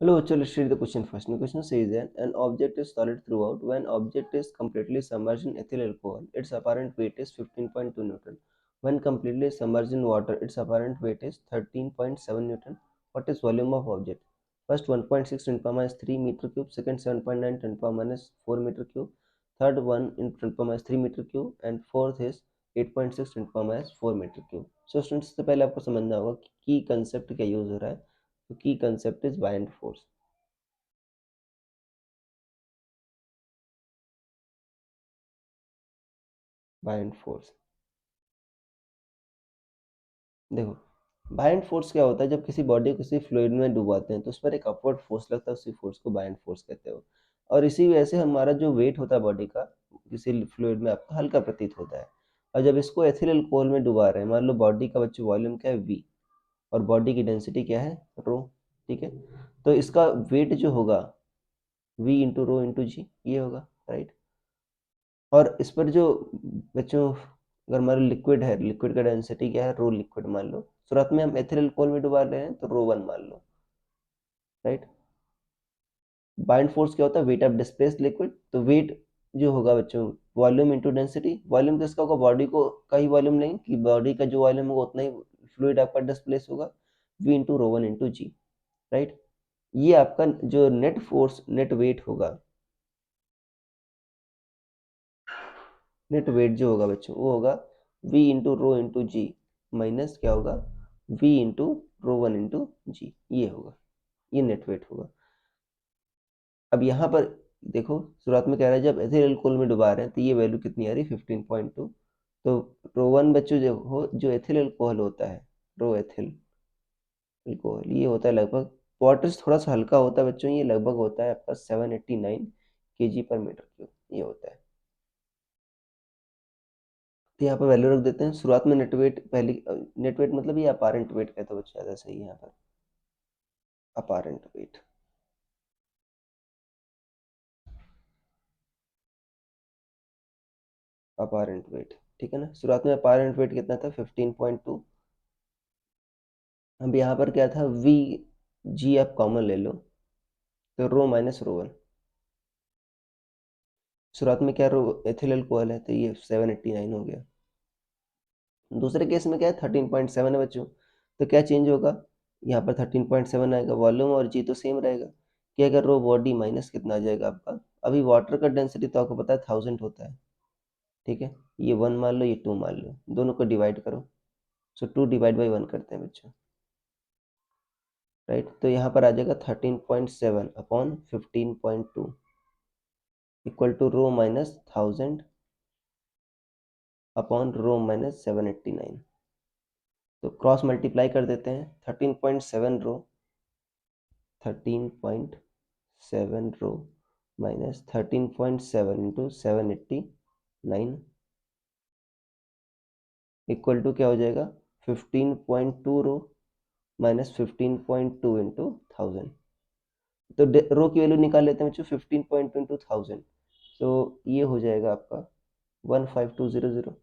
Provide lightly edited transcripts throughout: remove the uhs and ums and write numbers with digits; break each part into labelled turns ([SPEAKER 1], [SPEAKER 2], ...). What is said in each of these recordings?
[SPEAKER 1] Hello, let's read the question first. The question says that an object is solid throughout. When object is completely submerged in ethyl alcohol, its apparent weight is 15.2 Newton. When completely submerged in water, its apparent weight is 13.7 Newton. What is volume of object? First 1.6 10 power minus 3 meter cube. Second 7.9 10 power minus 4 meter cube. Third 1 in 10 power minus 3 meter cube. And fourth is 8.6 10 power minus 4 meter cube. So students से पहले आपको समझना होगा कि की concept क्या use हो रहा है. तो की concept is buoyant force. Buoyant force देखो, बाय एंड फोर्स क्या होता है? जब किसी बॉडी को किसी फ्लूइड में डुबाते हैं तो उस पर एक अपवर्ड फोर्स लगता है, उसी फोर्स को बाय एंड फोर्स कहते हो. और इसी वजह से हमारा जो वेट होता है बॉडी का किसी फ्लूइड में आपका हल्का प्रतीत होता है. और जब इसको एथिल अल्कोहल में डुबा रहे हैं, मान लो बॉडी का बच्चों वॉल्यूम क्या है वी, और बॉडी की डेंसिटी क्या है रो. ठीक है, तो इसका वेट जो होगा V into rho into g ये होगा, राइट. और इस पर जो बच्चों अगर मान लो लिक्विड है, लिक्विड का डेंसिटी क्या है रो लिक्विड मान लो. शुरुआत में हम एथिल अल्कोहल में डुबा रहे हैं तो रो वन मान लो, राइट. बाइंड फोर्स क्या होता है? Weight of displaced liquid. तो वेट जो होगा बच्चों वॉल्यूम इंटू डेंसिटी. वॉल्यूम किसका होगा? बॉडी को का ही वॉल्यूम नहीं कि बॉडी का जो वॉल्यूम होगा उतना ही फ्लूइड आपका डिस्प्लेस होगा. V into rho one into g, right. ये आपका जो नेट फोर्स नेट वेट होगा, नेट वेट जो होगा बच्चों वो होगा v into rho into g minus क्या होगा v into rho one into g. ये होगा, ये नेट वेट होगा. अब यहाँ पर देखो शुरुआत में कह रहा है जब एथिल अल्कोहल में डुबा रहे हैं तो ये वैल्यू कितनी आ रही है 15.2. तो रो वन बच्चों जो हो जो एथिल अल्कोहल होता है, रो एथिल अल्कोहल ये होता है लगभग, वाटर थोड़ा सा हल्का होता है बच्चों, ये लगभग होता है आपका 789 kg पर मीटर क्यूब ये होता है. तो यहाँ पर वैल्यू रख देते हैं शुरुआत में. नेट वेट पहली नेट वेट मतलब ये अपारेंट वेट कहते हो बच्चे, ज़्यादा सही है यहाँ पर अपारेंट वेट. अपारेंट वेट ठीक है ना. शुरुआत में अपारेंट वेट कितना था 15.2. अब यहाँ पर क्या था वी जी आप कॉमन ले लो तो रो माइनस रो वन. शुरुआत में क्या रो एथिल अल्कोहल है तो ये 789 हो गया. दूसरे केस में क्या है 13.7 है बच्चों. तो क्या चेंज होगा? यहाँ पर 13.7 आएगा, वॉल्यूम और जी तो सेम रहेगा. कि अगर रो बॉडी माइनस कितना आ जाएगा आपका, अभी वाटर का डेंसिटी तो आपको पता है 1000 होता है. ठीक है, ये वन मान लो ये टू मान लो, दोनों को डिवाइड करो. सो टू डिवाइड बाई वन करते हैं बच्चों, राइट. तो यहाँ पर आ जाएगा 13.7 upon 15.2 equal to rho minus 1000 upon rho minus 789. तो क्रॉस मल्टीप्लाई कर देते हैं. 13.7 rho 13.7 rho minus 13.7 into 789 equal to क्या हो जाएगा 15.2 रो माइनस 15.2 इंटू 1000. तो रो की वैल्यू निकाल लेते हैं बच्चों 15.2 इंटू 1000. तो ये हो जाएगा आपका 15200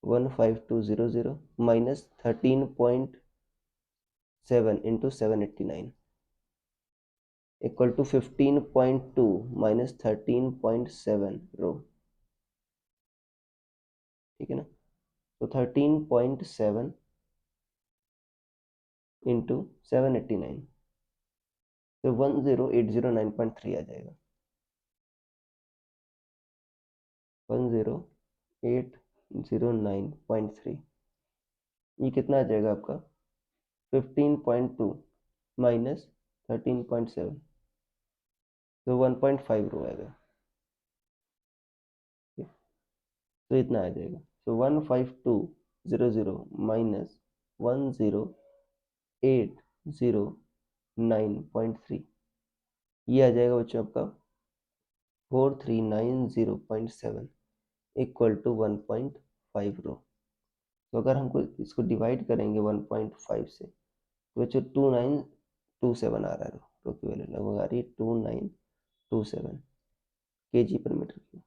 [SPEAKER 1] 15200 minus 13.7 into 789 equal to 15.2 minus 13.7 rho. ठीक है ना. तो 13.7 इंटू 789 तो 10809.3 आ जाएगा. 10809.3 ये कितना आ जाएगा आपका 15.2 माइनस 13.7 तो 1.5 रो आएगा. तो इतना आ जाएगा. तो 15200 माइनस 10809.3 ये आ जाएगा बच्चों आपका 4390.7 इक्वल टू 1.5 रो. तो अगर हमको इसको डिवाइड करेंगे 1.5 से तो बच्चों 2927 आ रहा है. रो की वैल्यू लगभग आ रही है 2927 kg पर मीटर क्यूब,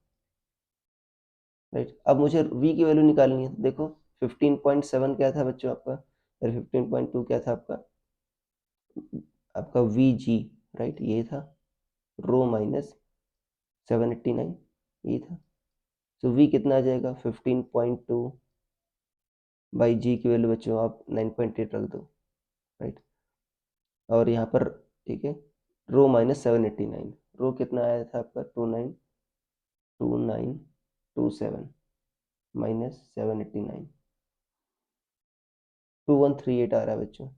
[SPEAKER 1] राइट. अब मुझे v की वैल्यू निकालनी है. देखो 15.7 क्या था बच्चों आपका, और 15.2 क्या था आपका. आपका वी जी, राइट, ये था, रो माइनस 789 ये था। सो वी कितना आ जाएगा 15.2 बाई जी की वैल्यू बच्चों आप 9.8 रख दो, राइट। और यहाँ पर ठीक है, रो माइनस 789, रो कितना आया था आपका 2927 माइनस 789, 2138 आ रहा है बच्चों,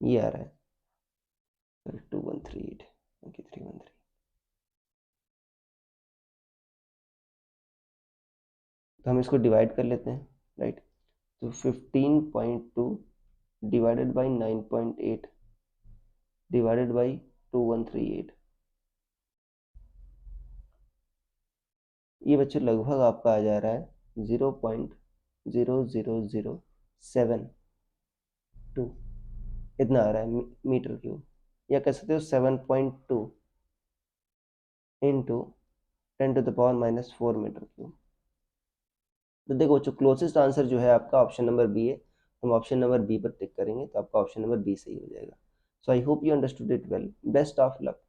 [SPEAKER 1] ये आ रहा है, सॉरी 2138, ओके 313। तो हम इसको डिवाइड कर लेते हैं, राइट। तो 15.2 डिवाइडेड बाई 9.8 डिवाइडेड बाई 2138, ये बच्चों लगभग आपका आ जा रहा है 0.00072, इतना आ रहा है मीटर क्यूब, या कह सकते हो 7.2 इंटू 10⁻⁻⁴ मीटर क्यूब। तो देखो जो क्लोजेस्ट आंसर जो है आपका ऑप्शन नंबर बी है, हम ऑप्शन नंबर बी पर टिक करेंगे तो आपका ऑप्शन नंबर बी सही हो जाएगा। So I hope you understood it well, best of luck.